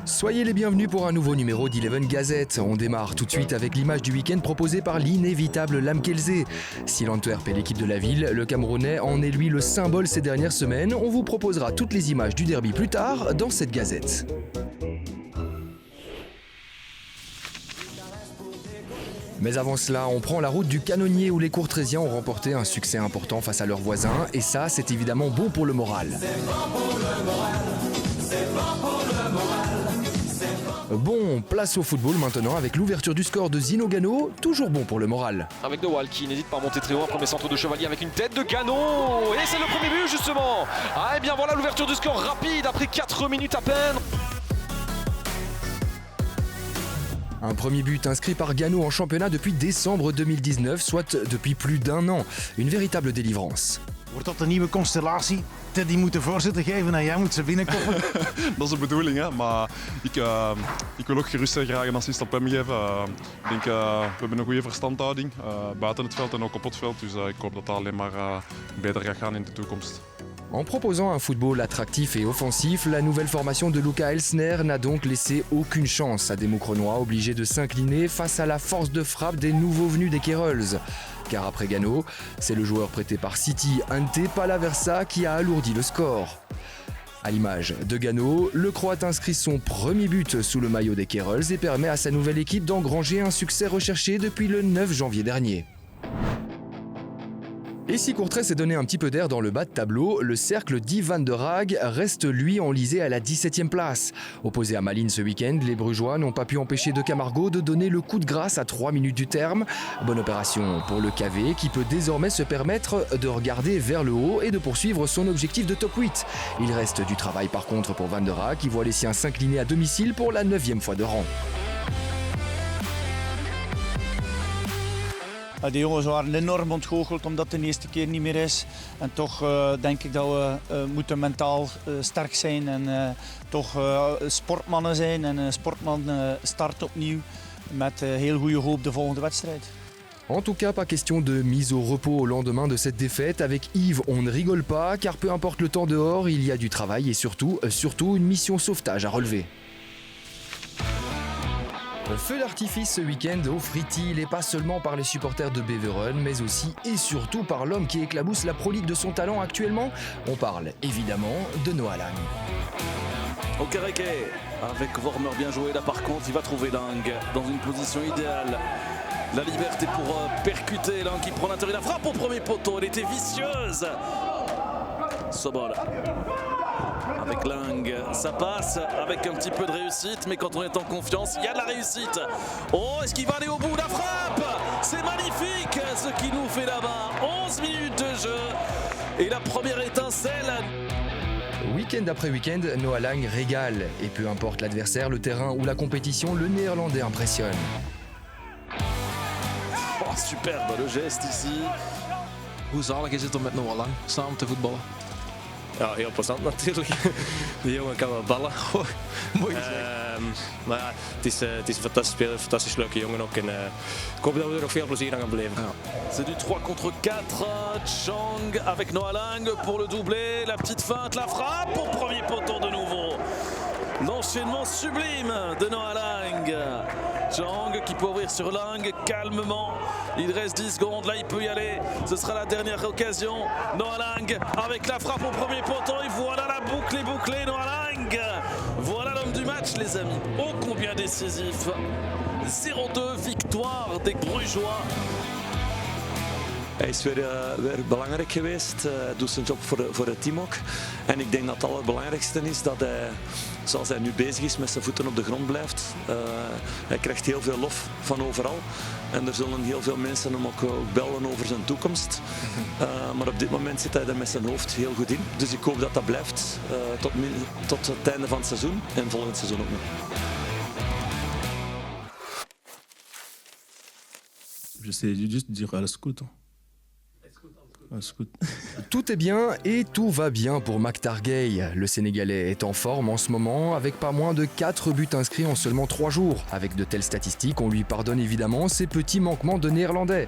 Soyez les bienvenus pour un nouveau numéro d'Eleven Gazette. On démarre tout de suite avec l'image du week-end proposée par l'inévitable Lamkelze. Si l'Antwerp est l'équipe de la ville, le Camerounais en est lui le symbole ces dernières semaines. On vous proposera toutes les images du derby plus tard dans cette gazette. Mais avant cela, on prend la route du Canonnier où les Courtrésiens ont remporté un succès important face à leurs voisins. Et ça, c'est évidemment bon pour le moral. Bon, place au football maintenant avec l'ouverture du score de Zino Gano, toujours bon pour le moral. Avec De Waal qui n'hésite pas à monter très haut, un premier centre de Chevalier avec une tête de Gano. Et c'est le premier but justement. Ah et bien voilà l'ouverture du score rapide après 4 minutes à peine. Un premier but inscrit par Gano en championnat depuis décembre 2019, soit depuis plus d'un an. Une véritable délivrance. Wordt dat een nieuwe constellatie? Teddy moet de voorzitter geven en jij moet ze binnenkoppen. Dat is de bedoeling, hè? Maar ik wil ook gerust graag een assist op hem geven. Ik denk, we hebben een goede verstandhouding buiten het veld en ook op het veld. Dus ik hoop dat dat alleen maar beter gaat gaan in de toekomst. En proposant un football attractif et offensif, la nouvelle formation de Luca Elsner n'a donc laissé aucune chance à des Moucronois obligés de s'incliner face à la force de frappe des nouveaux venus des Kérolles. Car après Gano, c'est le joueur prêté par City, Ante Palaversa, qui a alourdi le score. À l'image de Gano, le Croate inscrit son premier but sous le maillot des Kérolles et permet à sa nouvelle équipe d'engranger un succès recherché depuis le 9 janvier dernier. Et si Courtrai s'est donné un petit peu d'air dans le bas de tableau, le cercle d'Ivan de Raag reste lui enlisé à la 17e place. Opposé à Malines ce week-end, les Brugeois n'ont pas pu empêcher De Camargo de donner le coup de grâce à 3 minutes du terme. Bonne opération pour le KV qui peut désormais se permettre de regarder vers le haut et de poursuivre son objectif de top 8. Il reste du travail par contre pour Van der Raag qui voit les siens s'incliner à domicile pour la 9e fois de rang. De jongens waren enorm ontgoocheld omdat het de eerste keer niet meer is. En toch denk ik dat we moeten mentaal sterk zijn en toch sportmannen zijn. En een sportman start opnieuw met heel goede hoop de volgende wedstrijd. En tout cas, pas question de mise au repos au lendemain de cette défaite. Avec Yves, on ne rigole pas, car peu importe le temps dehors, il y a du travail et surtout une mission sauvetage à relever. Feu d'artifice ce week-end au Frittil et pas seulement par les supporters de Beveren, mais aussi et surtout par l'homme qui éclabousse la Pro League de son talent actuellement. On parle évidemment de Noah Lang. Okereke avec Vormer bien joué là par contre il va trouver Lang dans une position idéale. La liberté pour percuter, Lang qui prend l'intérieur, la frappe au premier poteau, elle était vicieuse. Sobol. Avec Lang, ça passe avec un petit peu de réussite, mais quand on est en confiance, il y a de la réussite. Oh, est-ce qu'il va aller au bout? La frappe! C'est magnifique ce qu'il nous fait là-bas. 11 minutes de jeu et la première étincelle. Week-end après week-end, Noah Lang régale. Et peu importe l'adversaire, le terrain ou la compétition, le Néerlandais impressionne. Oh, superbe le geste ici. Hoe zalig is het om met Noah Lang samen te voetballen? Ja, heel plezant natuurlijk. Die jongen kan wel ballen. Mooi maar ja, het is een fantastisch speler, een fantastisch leuke jongen ook. En ik hoop dat we er nog veel plezier aan gaan beleven. Ja. C'est du 3 contre 4. Chang avec Noah Lang pour le doublé. La petite feinte, la frappe au premier poteau de nouveau. L'enchaînement sublime de Noah Lang. Chang qui peut ouvrir sur Lang calmement. Il reste 10 secondes, là il peut y aller. Ce sera la dernière occasion. Noah Lang avec la frappe au premier poteau. Et voilà la boucle est bouclée. Noah Lang. Voilà l'homme du match les amis. Ô combien décisif. 0-2 victoire des Brugeois. Hij is weer belangrijk geweest, doet zijn job voor het team ook. En ik denk dat het allerbelangrijkste is dat hij, zoals hij nu bezig is, met zijn voeten op de grond blijft. Hij krijgt heel veel lof van overal. En er zullen heel veel mensen hem ook bellen over zijn toekomst. Maar op dit moment zit hij er met zijn hoofd heel goed in. Dus ik hoop dat dat blijft tot het einde van het seizoen en volgend seizoen ook nog. J'essaie juste de dire à la scout. À la scout. Tout est bien et tout va bien pour Maktar Gueye. Le Sénégalais est en forme en ce moment avec pas moins de 4 buts inscrits en seulement 3 jours. Avec de telles statistiques, on lui pardonne évidemment ses petits manquements de néerlandais.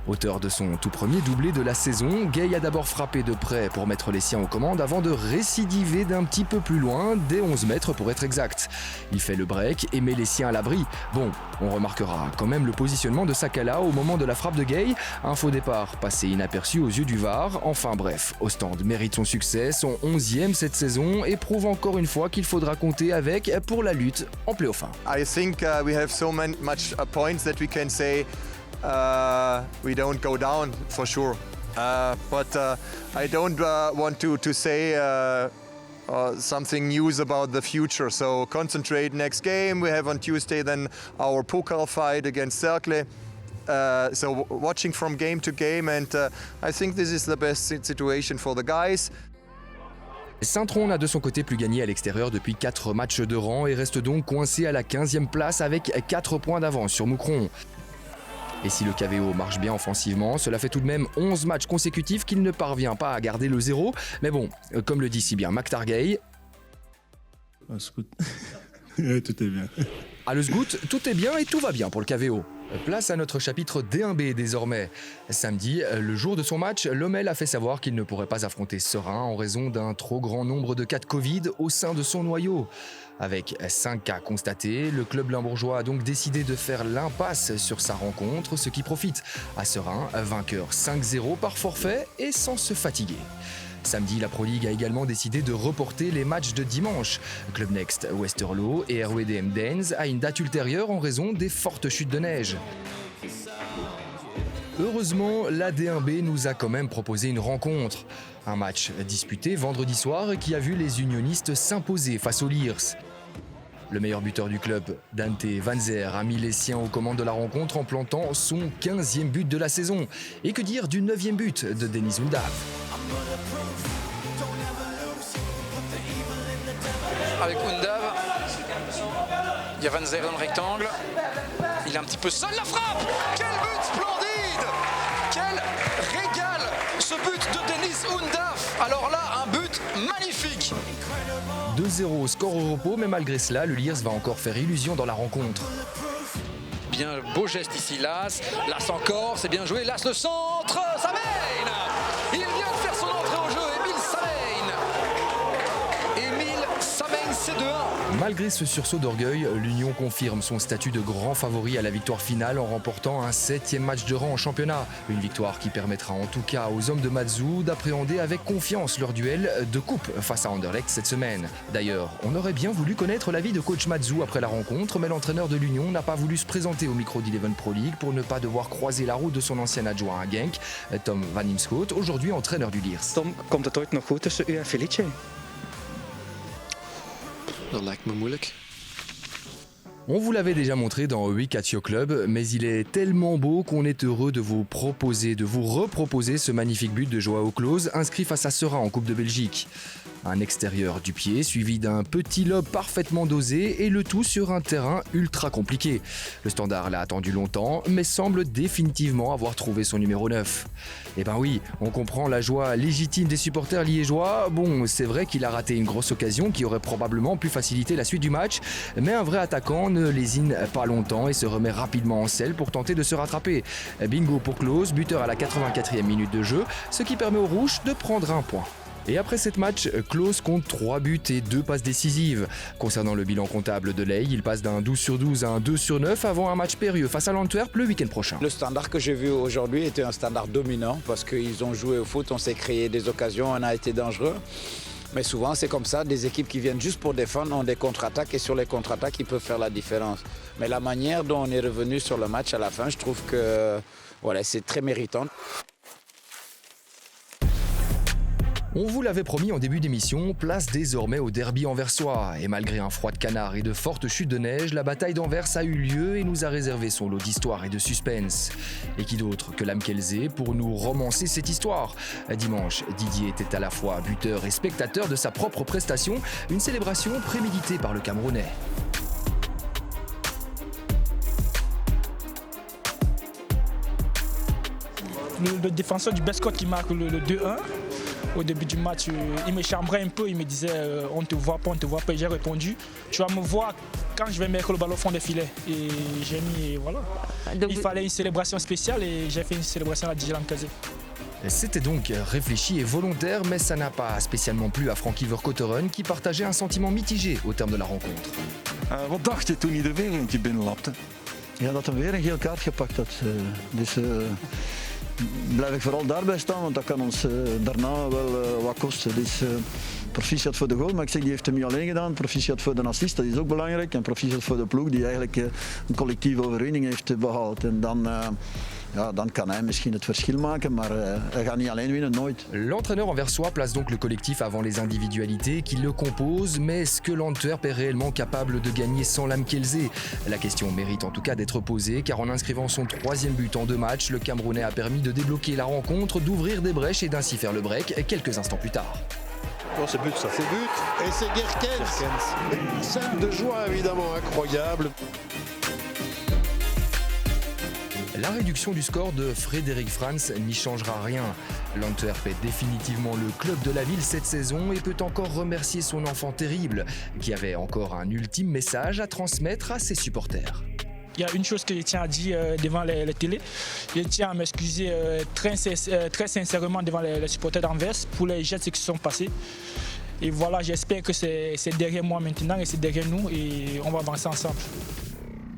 Auteur de son tout premier doublé de la saison, Gueye a d'abord frappé de près pour mettre les siens aux commandes avant de récidiver d'un petit peu plus loin, des 11 mètres pour être exact. Il fait le break et met les siens à l'abri. Bon, on remarquera quand même le positionnement de Sakala au moment de la frappe de Gueye. Un faux départ passé inaperçu aux yeux du VAR. Enfin bref, Ostende mérite son succès, son 11e cette saison et prouve encore une fois qu'il faudra compter avec pour la lutte en play-off 1. I think we have so much points that we can say we don't go down for sure. But I don't want to say something news about the future. So concentrate next game. We have on Tuesday then our Pokal fight against Cercle. So watching from game to game, and I think this is the best situation for the guys. Saint-Tron n'a de son côté plus gagné à l'extérieur depuis 4 matchs de rang et reste donc coincé à la 15e place avec 4 points d'avance sur Moucron. Et si le KVO marche bien offensivement, cela fait tout de même 11 matchs consécutifs qu'il ne parvient pas à garder le 0. Mais bon, comme le dit si bien Maktar Gueye, tout est bien. à le Sgout, tout est bien et tout va bien pour le KVO. Place à notre chapitre D1B désormais. Samedi, le jour de son match, Lommel a fait savoir qu'il ne pourrait pas affronter Serein en raison d'un trop grand nombre de cas de Covid au sein de son noyau. Avec 5 cas constatés, le club limbourgeois a donc décidé de faire l'impasse sur sa rencontre, ce qui profite à Serein, vainqueur 5-0 par forfait et sans se fatiguer. Samedi, la Pro League a également décidé de reporter les matchs de dimanche. Club Next Westerlo et RWDM Dens à une date ultérieure en raison des fortes chutes de neige. Heureusement, la D1B nous a quand même proposé une rencontre. Un match disputé vendredi soir qui a vu les unionistes s'imposer face aux Liers. Le meilleur buteur du club, Dante Vanzer, a mis les siens aux commandes de la rencontre en plantant son 15e but de la saison. Et que dire du 9e but de Denis Undav. Avec Undav, il y a Vanzer dans le rectangle, il est un petit peu seul, la frappe! Quel but splendide! Quel régal! Ce but de Denis Undav! Alors là, un but magnifique! 2-0 score au repos, mais malgré cela, le Liers va encore faire illusion dans la rencontre. Bien, beau geste ici, Las encore, c'est bien joué, Las le centre, Samein! Il vient de faire son entrée au jeu, Emile Samein, c'est 2-1. Malgré ce sursaut d'orgueil, l'Union confirme son statut de grand favori à la victoire finale en remportant un 7e match de rang en championnat. Une victoire qui permettra en tout cas aux hommes de Matsu d'appréhender avec confiance leur duel de coupe face à Anderlecht cette semaine. D'ailleurs, on aurait bien voulu connaître l'avis de coach Matsu après la rencontre, mais l'entraîneur de l'Union n'a pas voulu se présenter au micro d'Eleven Pro League pour ne pas devoir croiser la route de son ancien adjoint à Genk, Tom Van Imschoot, aujourd'hui entraîneur du Liers. Tom, komt het ooit nog goed tussen u en Felice? Dat lijkt me moeilijk. On vous l'avait déjà montré dans We Calcio Club, mais il est tellement beau qu'on est heureux de vous reproposer ce magnifique but de Joao Klose inscrit face à Serein en Coupe de Belgique. Un extérieur du pied suivi d'un petit lob parfaitement dosé et le tout sur un terrain ultra compliqué. Le Standard l'a attendu longtemps mais semble définitivement avoir trouvé son numéro 9. Eh ben oui, on comprend la joie légitime des supporters liégeois. Bon, c'est vrai qu'il a raté une grosse occasion qui aurait probablement pu faciliter la suite du match, mais un vrai attaquant ne lésine pas longtemps et se remet rapidement en selle pour tenter de se rattraper. Bingo pour Klose, buteur à la 84e minute de jeu, ce qui permet aux Rouges de prendre un point. Et après cette match, Klose compte 3 buts et 2 passes décisives. Concernant le bilan comptable de Ley, il passe d'un 12/12 à un 2/9 avant un match périlleux face à l'Antwerp le week-end prochain. Le Standard que j'ai vu aujourd'hui était un Standard dominant parce qu'ils ont joué au foot, on s'est créé des occasions, on a été dangereux. Mais souvent c'est comme ça, des équipes qui viennent juste pour défendre ont des contre-attaques et sur les contre-attaques ils peuvent faire la différence. Mais la manière dont on est revenu sur le match à la fin, je trouve que voilà, c'est très méritant. On vous l'avait promis en début d'émission, place désormais au derby anversois. Et malgré un froid de canard et de fortes chutes de neige, la bataille d'Anvers a eu lieu et nous a réservé son lot d'histoire et de suspense. Et qui d'autre que l'âme Kelze pour nous romancer cette histoire. Dimanche, Didier était à la fois buteur et spectateur de sa propre prestation, une célébration préméditée par le Camerounais. Le défenseur du Bescott qui marque le 2-1. au début du match, il me chambrait un peu, il me disait on ne te voit pas, on ne te voit pas. J'ai répondu, tu vas me voir quand je vais mettre le ballon au fond des filets. Et j'ai mis, voilà. Donc, il fallait une célébration spéciale et j'ai fait une célébration à DJ Lamkelzee. C'était donc réfléchi et volontaire, mais ça n'a pas spécialement plu à Frankie Verkotteren qui partageait un sentiment mitigé au terme de la rencontre. Wat dacht je toen hij er weer eentje binnenlapte? Ja, dat hij weer een geel kaart gepakt had. Dus blijf ik vooral daarbij staan, want dat kan ons daarna wel wat kosten. Dus proficiat voor de goal, maar ik zeg, die heeft hem niet alleen gedaan. Proficiat voor de assist, dat is ook belangrijk. En proficiat voor de ploeg die eigenlijk een collectieve overwinning heeft behaald. En dan kan hij misschien het verschil maken, maar hij gaat niet alleen winnen, nooit. L'entraîneur anversois place donc le collectif avant les individualités qui le composent, mais est-ce que l'Antwerp est réellement capable de gagner sans Lamkelzee? La question mérite en tout cas d'être posée, car en inscrivant son 3e but en 2 matchs, le Camerounais a permis de débloquer la rencontre, d'ouvrir des brèches et d'ainsi faire le break quelques instants plus tard. Non, c'est but, ça. C'est but. Et c'est Gerkens. Une scène de joie évidemment incroyable. La réduction du score de Frédéric Frans n'y changera rien. L'Antwerp est définitivement le club de la ville cette saison et peut encore remercier son enfant terrible, qui avait encore un ultime message à transmettre à ses supporters. Il y a une chose que je tiens à dire devant les télés. Je tiens à m'excuser très sincèrement devant les supporters d'Anvers pour les gestes qui se sont passés. Et voilà, j'espère que c'est derrière moi maintenant et c'est derrière nous et on va avancer ensemble.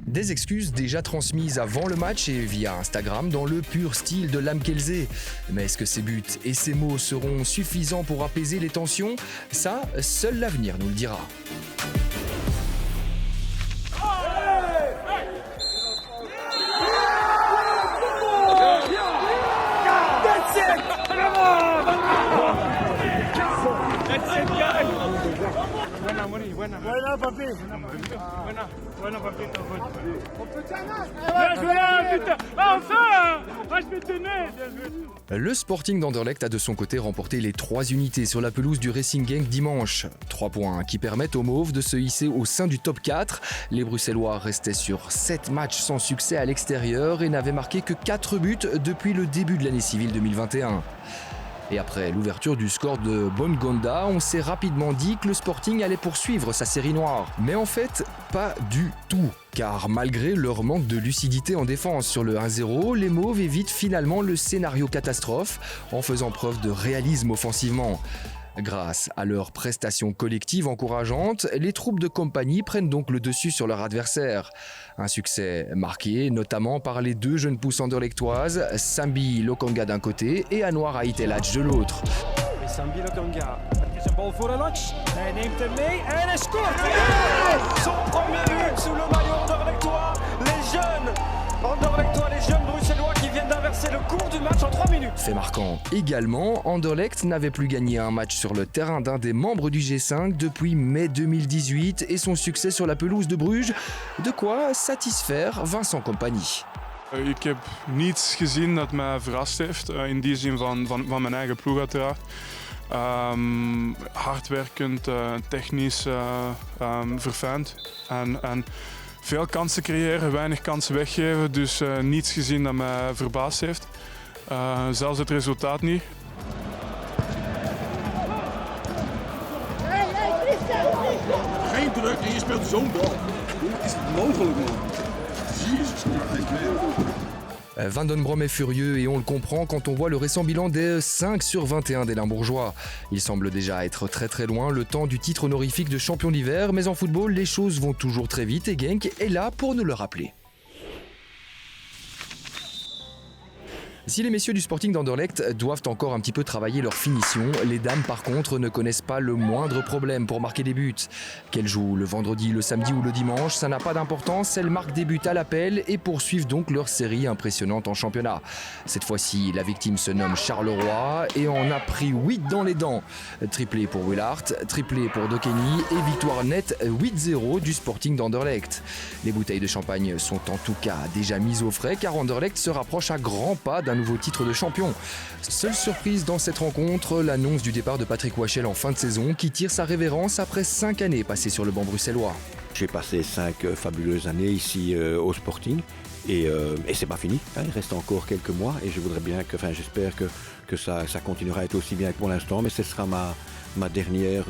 Des excuses déjà transmises avant le match et via Instagram dans le pur style de Lamkelzee. Mais est-ce que ces buts et ces mots seront suffisants pour apaiser les tensions? Ça, seul l'avenir nous le dira. Le Sporting d'Anderlecht a de son côté remporté les 3 unités sur la pelouse du Racing Genk dimanche. 3 points qui permettent aux Mauves de se hisser au sein du top 4. Les Bruxellois restaient sur 7 matchs sans succès à l'extérieur et n'avaient marqué que 4 buts depuis le début de l'année civile 2021. Et après l'ouverture du score de Bongonda, on s'est rapidement dit que le Sporting allait poursuivre sa série noire. Mais en fait, pas du tout. Car malgré leur manque de lucidité en défense sur le 1-0, les Mauves évitent finalement le scénario catastrophe en faisant preuve de réalisme offensivement. Grâce à leur prestation collective encourageante, les troupes de compagnie prennent donc le dessus sur leur adversaire. Un succès marqué notamment par les 2 jeunes pousses anderlechtoises, Sambi Lokonga d'un côté et Anwar Aitelach de l'autre. Sambi Lokonga, een bal voor Elac. Hij neemt hem mee en hij scoort! Son premier but sous le maillot anderlechtois. Les jeunes bruxellois qui viennent d'inverser le cours du match en 3 minutes. Fait marquant également, Anderlecht n'avait plus gagné un match sur le terrain d'un des membres du G5 depuis mai 2018 et son succès sur la pelouse de Bruges, de quoi satisfaire Vincent Kompany. Ik heb niets gezien dat mij verrast heeft, in die zin van mijn eigen ploeg uiteraard. Hardwerkend, technisch, verfijnd en veel kansen creëren, weinig kansen weggeven, dus niets gezien dat mij verbaasd heeft. Zelfs het resultaat niet. Geen druk en je speelt zo'n bal. Hoe is het mogelijk, man? Jezus Christus. Van den Brom est furieux et on le comprend quand on voit le récent bilan des 5 sur 21 des Limbourgeois. Il semble déjà être très loin le temps du titre honorifique de champion d'hiver, mais en football, les choses vont toujours très vite et Genk est là pour nous le rappeler. Si les messieurs du Sporting d'Anderlecht doivent encore un petit peu travailler leur finition, les dames par contre ne connaissent pas le moindre problème pour marquer des buts. Qu'elles jouent le vendredi, le samedi ou le dimanche, ça n'a pas d'importance, elles marquent des buts à l'appel et poursuivent donc leur série impressionnante en championnat. Cette fois-ci, la victime se nomme Charleroi et en a pris 8 dans les dents. Triplé pour Willard, triplé pour Dokeni et victoire nette 8-0 du Sporting d'Anderlecht. Les bouteilles de champagne sont en tout cas déjà mises au frais car Anderlecht se rapproche à grands pas d'un nouveau titre de champion. Seule surprise dans cette rencontre, l'annonce du départ de Patrick Wachel en fin de saison qui tire sa révérence après 5 années passées sur le banc bruxellois. J'ai passé 5 fabuleuses années ici au Sporting et c'est pas fini, hein, il reste encore quelques mois et je voudrais bien j'espère que ça continuera à être aussi bien que pour l'instant, mais ce sera ma dernière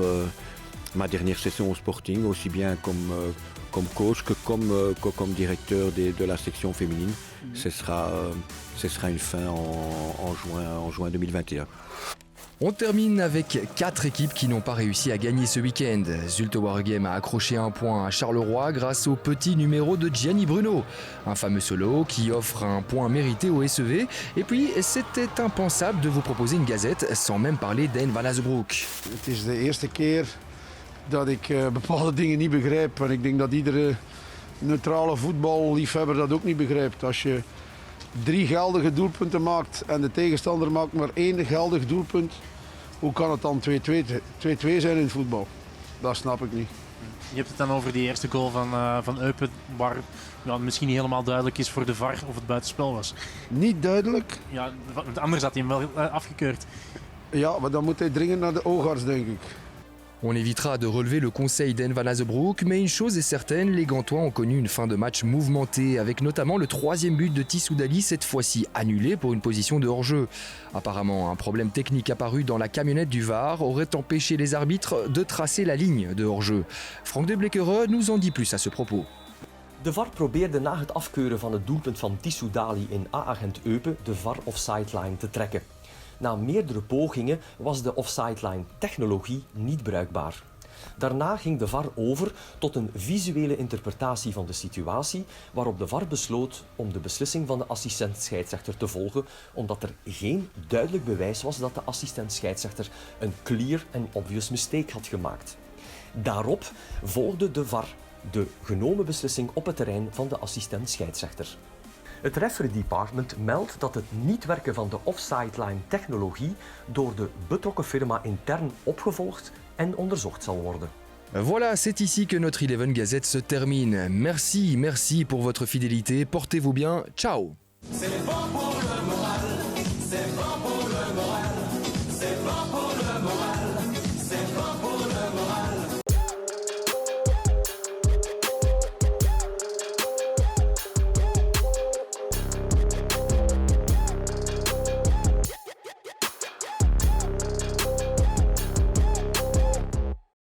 session au Sporting, aussi bien comme coach que comme directeur de la section féminine. Ce sera une fin en juin 2021. On termine avec 4 équipes qui n'ont pas réussi à gagner ce week-end. Zulte Waregem a accroché un point à Charleroi grâce au petit numéro de Gianni Bruno. Un fameux solo qui offre un point mérité au SEV. Et puis, c'était impensable de vous proposer une gazette sans même parler d'En van Azebroek. Het is de eerste keer dat ik bepaalde dingen niet begrijp. En ik denk dat iedere neutrale voetballiefhebber dat ook niet begrijpt. Als je 3 geldige doelpunten maakt en de tegenstander maakt maar 1 geldig doelpunt, hoe kan het dan 2-2 zijn in het voetbal? Dat snap ik niet. Je hebt het dan over die eerste goal van Eupen, waar misschien niet helemaal duidelijk is voor de VAR of het buitenspel was. Niet duidelijk? Ja, want anders had hij hem wel afgekeurd. Ja, maar dan moet hij dringend naar de oogarts, denk ik. On évitera de relever le conseil d'En van Azebroek, mais une chose est certaine, les Gantois ont connu une fin de match mouvementée, avec notamment le 3e but de Tissoudali, cette fois-ci annulé pour une position de hors-jeu. Apparemment, un problème technique apparu dans la camionnette du VAR aurait empêché les arbitres de tracer la ligne de hors-jeu. Frank de Bleekere nous en dit plus à ce propos. De VAR probeerde na het afkeuren van het doelpunt van Tissoudali in A-agent Eupen de VAR offside-line te trekken. Na meerdere pogingen was de offside-line technologie niet bruikbaar. Daarna ging de VAR over tot een visuele interpretatie van de situatie, waarop de VAR besloot om de beslissing van de assistent-scheidsrechter te volgen, omdat er geen duidelijk bewijs was dat de assistent-scheidsrechter een clear and obvious mistake had gemaakt. Daarop volgde de VAR de genomen beslissing op het terrein van de assistent-scheidsrechter. Het referee department meldt dat het niet werken van de offside-line technologie door de betrokken firma intern opgevolgd en onderzocht zal worden. Voilà, c'est ici que notre 11 Gazette se termine. Merci pour votre fidélité, portez-vous bien, ciao.